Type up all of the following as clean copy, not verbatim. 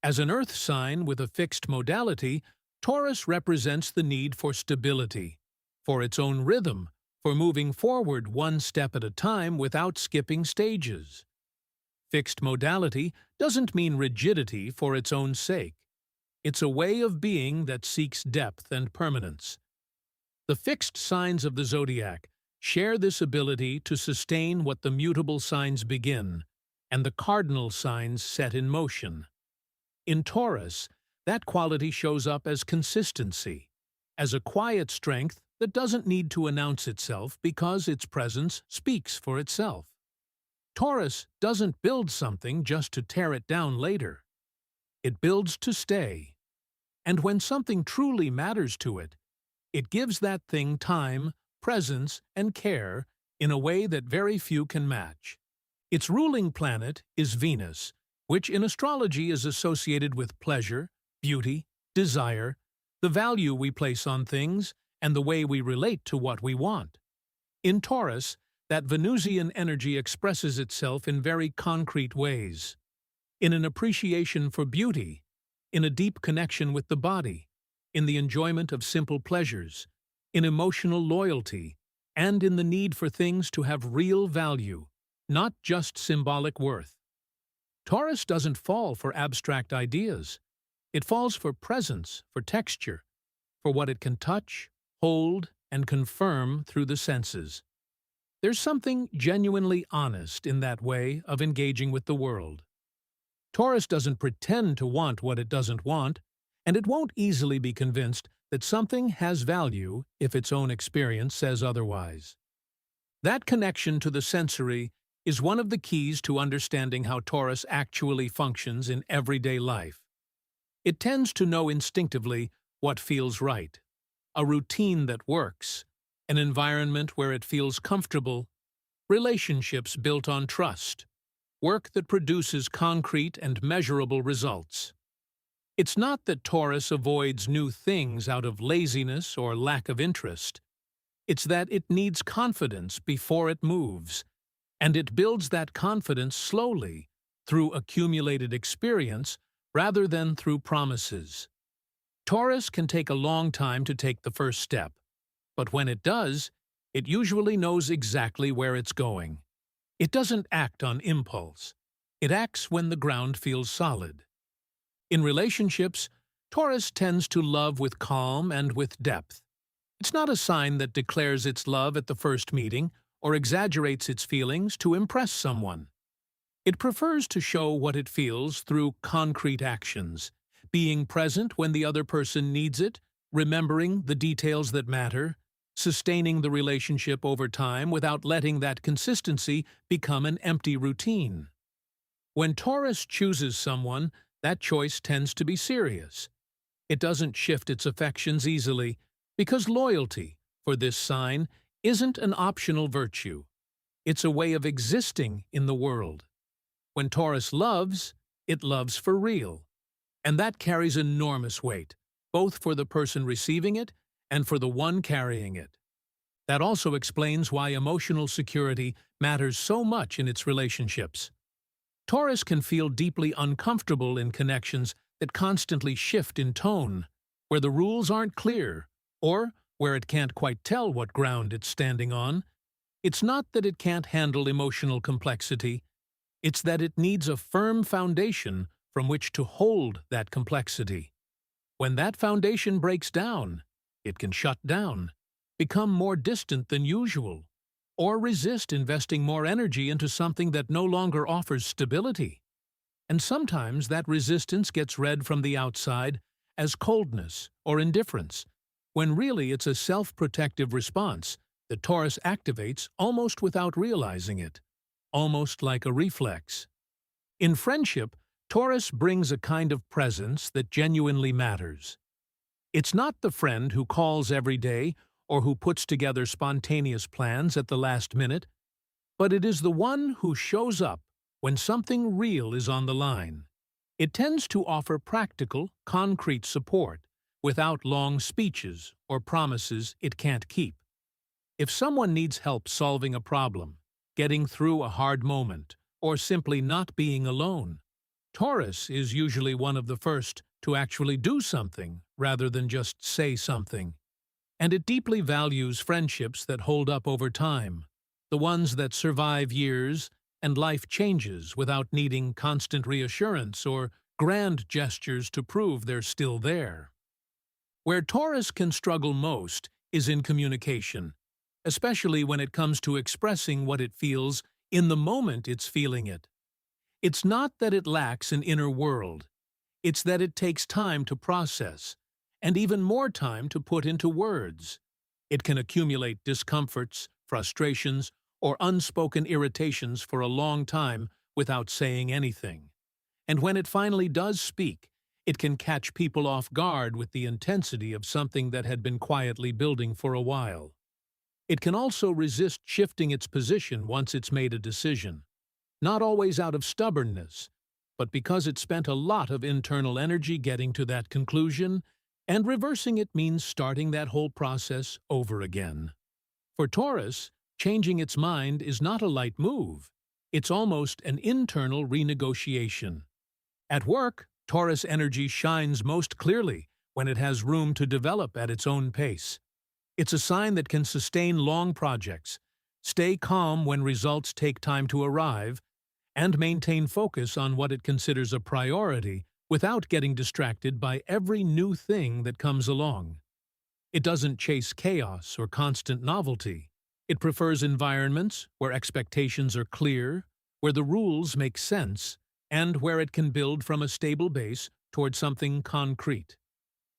As an Earth sign with a fixed modality, Taurus represents the need for stability, for its own rhythm, for moving forward one step at a time without skipping stages. Fixed modality doesn't mean rigidity for its own sake. It's a way of being that seeks depth and permanence. The fixed signs of the zodiac share this ability to sustain what the mutable signs begin, and the cardinal signs set in motion. In Taurus, that quality shows up as consistency, as a quiet strength that doesn't need to announce itself because its presence speaks for itself. Taurus doesn't build something just to tear it down later. It builds to stay. And when something truly matters to it, it gives that thing time, presence, and care in a way that very few can match. Its ruling planet is Venus, which in astrology is associated with pleasure, beauty, desire, the value we place on things, and the way we relate to what we want. In Taurus, that Venusian energy expresses itself in very concrete ways. In an appreciation for beauty, in a deep connection with the body, in the enjoyment of simple pleasures, in emotional loyalty, and in the need for things to have real value, not just symbolic worth. Taurus doesn't fall for abstract ideas. It falls for presence, for texture, for what it can touch, hold, and confirm through the senses. There's something genuinely honest in that way of engaging with the world. Taurus doesn't pretend to want what it doesn't want, and it won't easily be convinced that something has value if its own experience says otherwise. That connection to the sensory is one of the keys to understanding how Taurus actually functions in everyday life. It tends to know instinctively what feels right, a routine that works, an environment where it feels comfortable, relationships built on trust, work that produces concrete and measurable results. It's not that Taurus avoids new things out of laziness or lack of interest. It's that it needs confidence before it moves, and it builds that confidence slowly, through accumulated experience rather than through promises. Taurus can take a long time to take the first step, but when it does, it usually knows exactly where it's going. It doesn't act on impulse. It acts when the ground feels solid. In relationships, Taurus tends to love with calm and with depth. It's not a sign that declares its love at the first meeting or exaggerates its feelings to impress someone. It prefers to show what it feels through concrete actions, being present when the other person needs it, remembering the details that matter, sustaining the relationship over time without letting that consistency become an empty routine. When Taurus chooses someone, that choice tends to be serious. It doesn't shift its affections easily, because loyalty, for this sign, isn't an optional virtue. It's a way of existing in the world. When Taurus loves, it loves for real. And that carries enormous weight, both for the person receiving it and for the one carrying it. That also explains why emotional security matters so much in its relationships. Taurus can feel deeply uncomfortable in connections that constantly shift in tone, where the rules aren't clear, or where it can't quite tell what ground it's standing on. It's not that it can't handle emotional complexity. It's that it needs a firm foundation from which to hold that complexity. When that foundation breaks down, it can shut down, become more distant than usual, or resist investing more energy into something that no longer offers stability. And sometimes that resistance gets read from the outside as coldness or indifference, when really it's a self-protective response that Taurus activates almost without realizing it, almost like a reflex. In friendship, Taurus brings a kind of presence that genuinely matters. It's not the friend who calls every day or who puts together spontaneous plans at the last minute, but it is the one who shows up when something real is on the line. It tends to offer practical, concrete support without long speeches or promises it can't keep. If someone needs help solving a problem, getting through a hard moment, or simply not being alone, Taurus is usually one of the first to actually do something rather than just say something. And it deeply values friendships that hold up over time, the ones that survive years and life changes without needing constant reassurance or grand gestures to prove they're still there. Where Taurus can struggle most is in communication, especially when it comes to expressing what it feels in the moment it's feeling it. It's not that it lacks an inner world, it's that it takes time to process, and even more time to put into words. It can accumulate discomforts, frustrations, or unspoken irritations for a long time without saying anything. And when it finally does speak, it can catch people off guard with the intensity of something that had been quietly building for a while. It can also resist shifting its position once it's made a decision, not always out of stubbornness, but because it spent a lot of internal energy getting to that conclusion, and reversing it means starting that whole process over again. For Taurus, changing its mind is not a light move. It's almost an internal renegotiation. At work, Taurus energy shines most clearly when it has room to develop at its own pace. It's a sign that can sustain long projects, stay calm when results take time to arrive, and maintain focus on what it considers a priority without getting distracted by every new thing that comes along. It doesn't chase chaos or constant novelty. It prefers environments where expectations are clear, where the rules make sense, and where it can build from a stable base toward something concrete.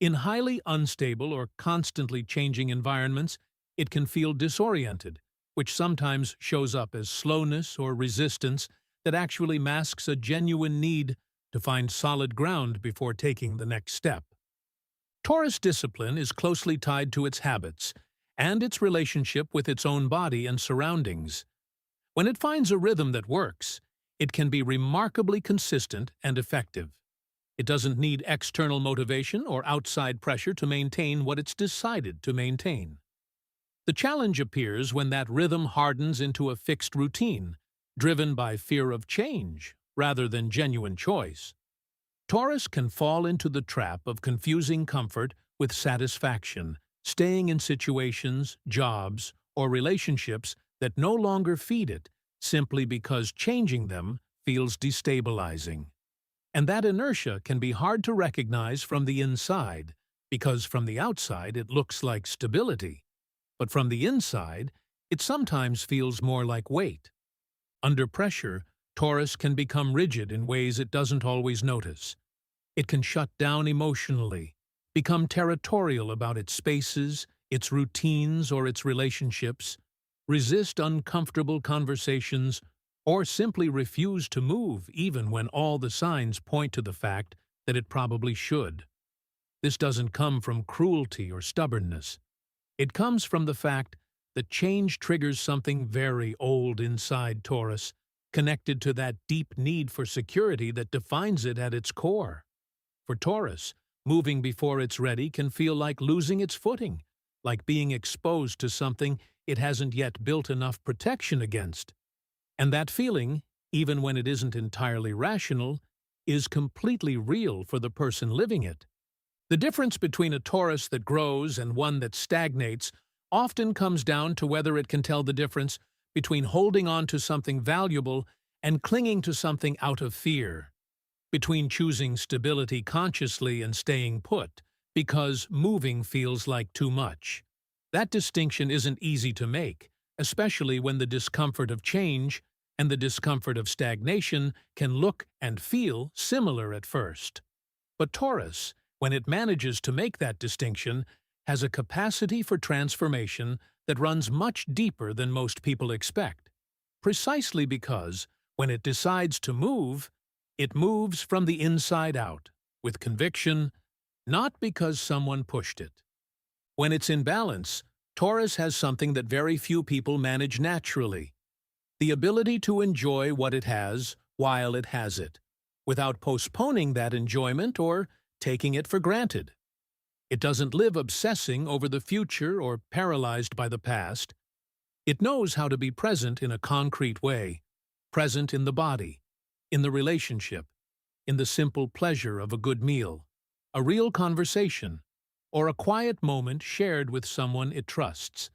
In highly unstable or constantly changing environments, it can feel disoriented, which sometimes shows up as slowness or resistance that actually masks a genuine need to find solid ground before taking the next step. Taurus discipline is closely tied to its habits and its relationship with its own body and surroundings. When it finds a rhythm that works, it can be remarkably consistent and effective. It doesn't need external motivation or outside pressure to maintain what it's decided to maintain. The challenge appears when that rhythm hardens into a fixed routine, driven by fear of change rather than genuine choice. Taurus can fall into the trap of confusing comfort with satisfaction, staying in situations, jobs, or relationships that no longer feed it simply because changing them feels destabilizing. And that inertia can be hard to recognize from the inside, because from the outside it looks like stability. But from the inside, it sometimes feels more like weight. Under pressure, Taurus can become rigid in ways it doesn't always notice. It can shut down emotionally, become territorial about its spaces, its routines, or its relationships, resist uncomfortable conversations, or simply refuse to move even when all the signs point to the fact that it probably should. This doesn't come from cruelty or stubbornness. It comes from the fact that change triggers something very old inside Taurus, connected to that deep need for security that defines it at its core. For Taurus, moving before it's ready can feel like losing its footing, like being exposed to something it hasn't yet built enough protection against. And that feeling, even when it isn't entirely rational, is completely real for the person living it. The difference between a Taurus that grows and one that stagnates often comes down to whether it can tell the difference between holding on to something valuable and clinging to something out of fear, between choosing stability consciously and staying put, because moving feels like too much. That distinction isn't easy to make, especially when the discomfort of change and the discomfort of stagnation can look and feel similar at first. But Taurus, when it manages to make that distinction, has a capacity for transformation that runs much deeper than most people expect, precisely because, when it decides to move, it moves from the inside out, with conviction, not because someone pushed it. When it's in balance, Taurus has something that very few people manage naturally: the ability to enjoy what it has while it has it, without postponing that enjoyment or taking it for granted. It doesn't live obsessing over the future or paralyzed by the past. It knows how to be present in a concrete way, present in the body, in the relationship, in the simple pleasure of a good meal, a real conversation, or a quiet moment shared with someone it trusts.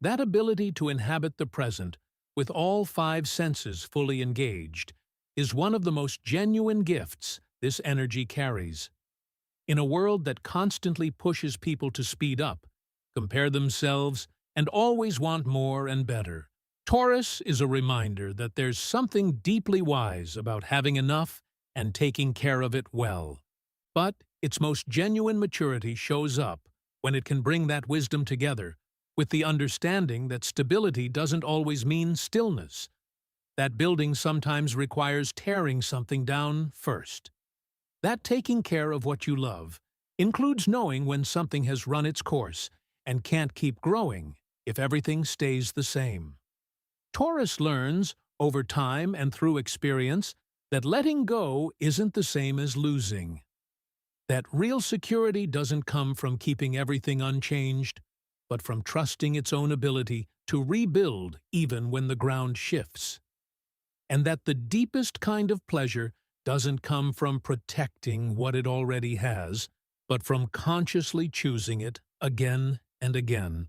That ability to inhabit the present, with all five senses fully engaged, is one of the most genuine gifts this energy carries. In a world that constantly pushes people to speed up, compare themselves, and always want more and better, Taurus is a reminder that there's something deeply wise about having enough and taking care of it well. But its most genuine maturity shows up when it can bring that wisdom together with the understanding that stability doesn't always mean stillness, that building sometimes requires tearing something down first. That taking care of what you love includes knowing when something has run its course and can't keep growing if everything stays the same. Taurus learns, over time and through experience, that letting go isn't the same as losing. That real security doesn't come from keeping everything unchanged, but from trusting its own ability to rebuild even when the ground shifts. And that the deepest kind of pleasure doesn't come from protecting what it already has, but from consciously choosing it again and again.